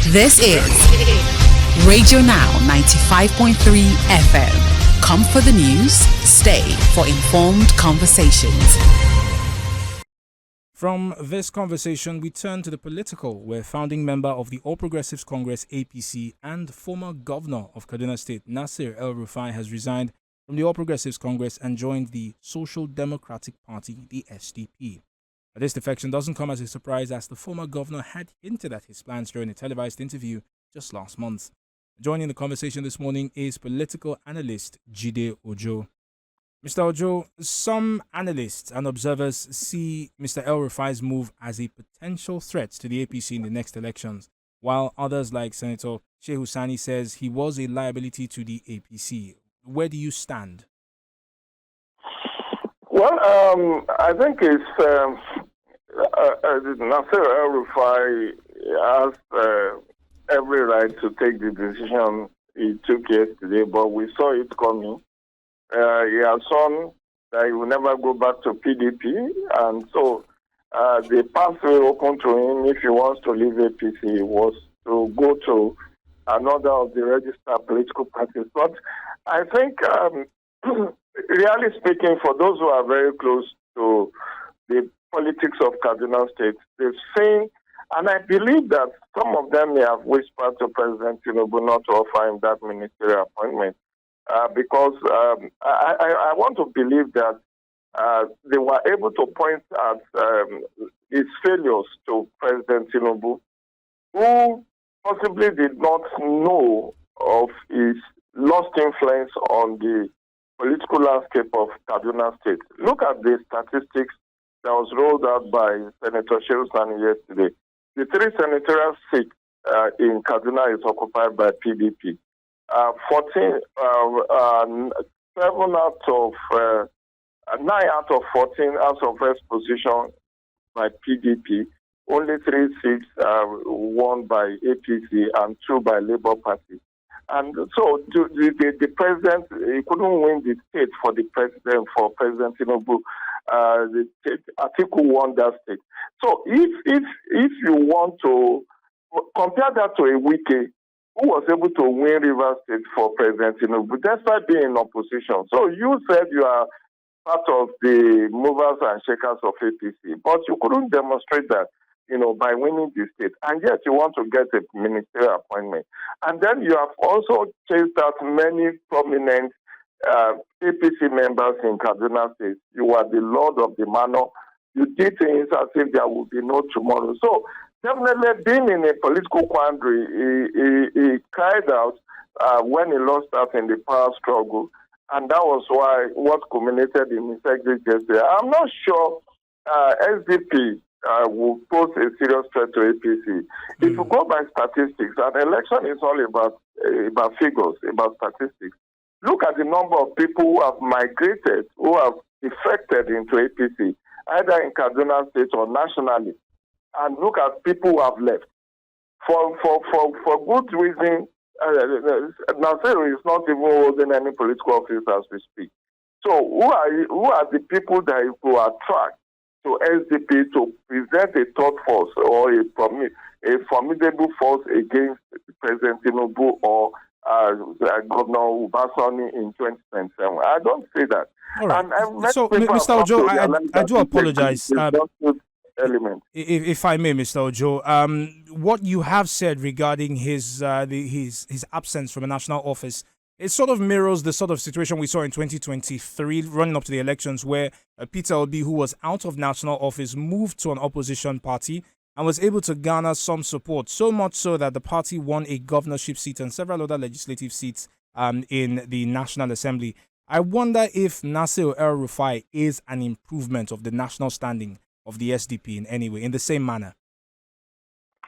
This is Radio Now 95.3 FM. Come for the news, stay for informed conversations. From this conversation, we turn to the political, where founding member of the All Progressives Congress APC and former Governor of Kaduna State Nasir El-Rufai has resigned from the All Progressives Congress and joined the Social Democratic Party, the SDP. This defection doesn't come as a surprise, as the former governor had hinted at his plans during a televised interview just last month. Joining the conversation this morning is political analyst Jide Ojo. Mr. Ojo, some analysts and observers see Mr. El-Rufai's move as a potential threat to the APC in the next elections, while others like Senator Shehu Sani says he was a liability to the APC. Where do you stand? Well, I think it's Nasir El-Rufai has every right to take the decision he took yesterday, but we saw it coming. He has shown that he will never go back to PDP, and so the pathway open to him if he wants to leave APC was to go to another of the registered political parties. But I think, really speaking, for those who are very close to the politics of Kaduna State, they've seen, and I believe that some of them may have whispered to President Tinubu not to offer him that ministerial appointment, because I want to believe that they were able to point at his failures to President Tinubu, who possibly did not know of his lost influence on the political landscape of Kaduna State. Look at the statistics that was rolled out by Senator Shehu Sani yesterday. The 3 senatorial seats in Kaduna is occupied by PDP. 9 out of 14 House of Reps position by PDP. Only 3 seats won by APC and 2 by Labour Party. And so the president, he couldn't win the state for President Tinubu. Atiku won that state. So if you want to compare that to a Wike who was able to win Rivers State for President Tinubu despite being in opposition. So you said you are part of the movers and shakers of APC, but you couldn't demonstrate that, by winning the state, and yet you want to get a ministerial appointment. And then you have also chased out many prominent APC members in Kaduna State. You are the Lord of the Manor. You did things as if there will be no tomorrow. So definitely being in a political quandary, he cried out when he lost out in the power struggle, and that was why what culminated in his exit yesterday. I'm not sure SDP will pose a serious threat to APC. If you go by statistics, an election is all about figures, about statistics. Look at the number of people who have migrated, who have defected into APC, either in Kaduna State or nationally, and look at people who have left. For good reason, Nasir is not even holding any political office as we speak. So who are the people that you will attract to SDP to present a third force or a formidable force against President Tinubu or Governor Ubasani in 2027? I don't see that. All right. So, Mr. Ojo, I do apologize. Element. If I may, Mr. Ojo, what you have said regarding his absence from a national office, it sort of mirrors the sort of situation we saw in 2023, running up to the elections, where Peter Obi, who was out of national office, moved to an opposition party and was able to garner some support, so much so that the party won a governorship seat and several other legislative seats in the National Assembly. I wonder if Nasir El-Rufai is an improvement of the national standing of the SDP in any way, in the same manner.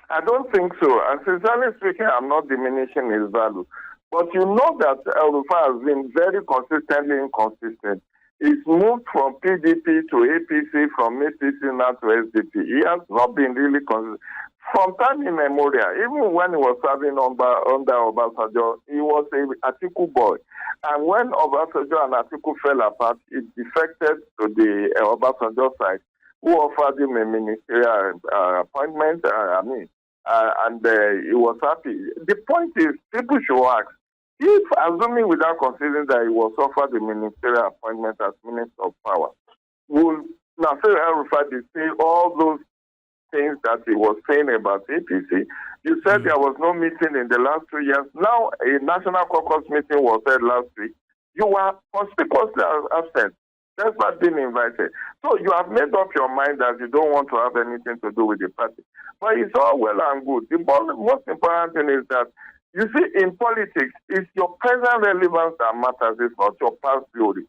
I don't think so. And sincerely speaking, I'm not diminishing his value. But you know that El-Rufai has been very consistently inconsistent. He's moved from PDP to APC, from APC now to SDP. He has not been really consistent. From time immemorial, even when he was serving under Obasanjo, he was an Atiku boy. And when Obasanjo and Atiku fell apart, he defected to the Obasanjo side, who offered him a ministerial appointment. and he was happy. The point is, people should ask, if, assuming without considering that he was offered the ministerial appointment as Minister of Power, will Nasir El-Rufai be saying all those things that he was saying about APC? You said there was no meeting in the last 2 years. Now, a national caucus meeting was held last week. You were conspicuously absent. That's not being invited. So you have made up your mind that you don't want to have anything to do with the party. But it's all well and good. The most important thing is that, you see, in politics, it's your present relevance that matters. It's not your past glory.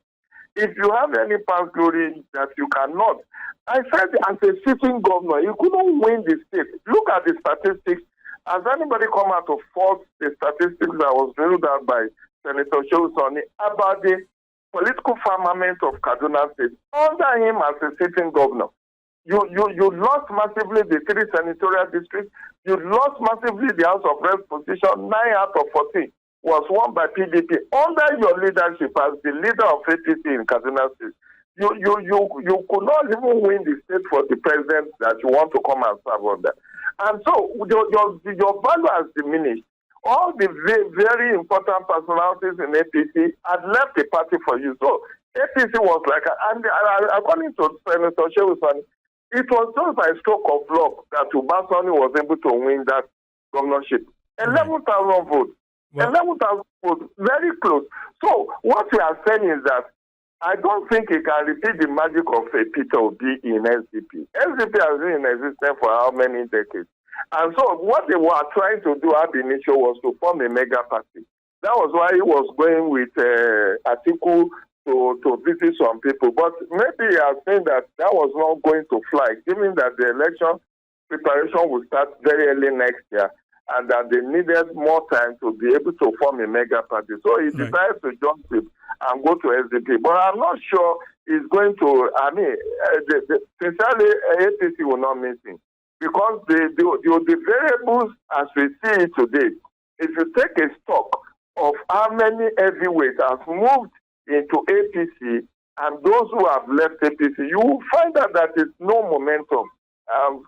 If you have any past glory that you cannot, I said as a sitting governor, you couldn't win the state. Look at the statistics. Has anybody come out to fault the statistics that was revealed out by Senator Shehu about the political firmament of Kaduna State? Under him as a sitting governor, you lost massively the 3 senatorial districts. You lost massively the House of Reps position. 9 out of 14 was won by PDP. Under your leadership as the leader of APC in Kaduna State, you could not even win the state for the president that you want to come and serve on that. And so your value has diminished. All the very important personalities in APC had left the party for you. So APC was like, and according to Senator Shehu, it was just by stroke of luck that Ubasani was able to win that governorship. 11,000 votes. Well, 11,000 votes, very close. So what we are saying is that I don't think he can repeat the magic of a Peter Obi in SDP. SDP has been in existence for how many decades? And so what they were trying to do at the initial was to form a mega party. That was why he was going with Atiku to visit some people. But maybe he has seen that was not going to fly, given that the election preparation will start very early next year and that they needed more time to be able to form a mega party. So he decided to jump ship and go to SDP. But I'm not sure he's going to, sincerely, APC will not miss him. Because the variables as we see it today, if you take a stock of how many heavyweights have moved into APC and those who have left APC, you will find out that it's no momentum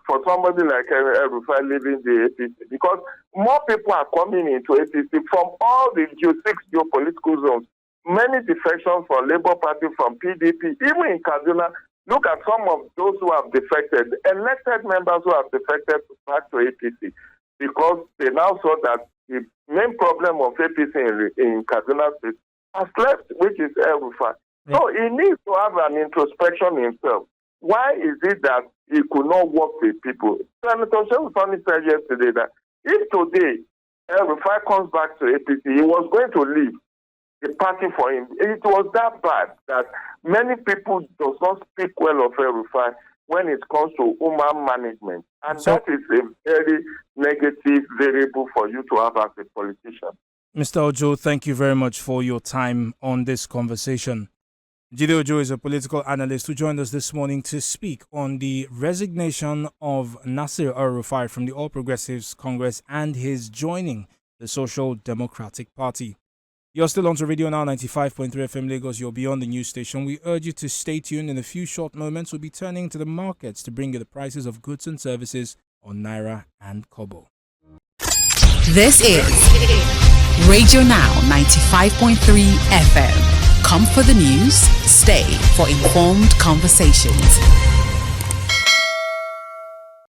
for somebody like El-Rufai leaving the APC, because more people are coming into APC from all the 6 geopolitical zones. Many defections from Labour Party, from PDP, even in Kaduna. Look at some of those who have defected, elected members who have defected back to APC, because they now saw that the main problem of APC in Kaduna State has left, which is El-Rufai. So he needs to have an introspection himself. Why is it that he could not work with people? Senator Shehu said yesterday that if today El-Rufai comes back to APC, he was going to leave the party for him. It was that bad that many people does not speak well of El-Rufai when it comes to human management. And that is a very negative variable for you to have as a politician. Mr. Ojo, thank you very much for your time on this conversation. Jide Ojo is a political analyst who joined us this morning to speak on the resignation of Nasir El-Rufai from the All Progressives Congress and his joining the Social Democratic Party. You're still on to Radio Now 95.3 FM Lagos. You're beyond the news station. We urge you to stay tuned. In a few short moments, we'll be turning to the markets to bring you the prices of goods and services on Naira and Kobo. This is Radio Now 95.3 FM. Come for the news, stay for informed conversations.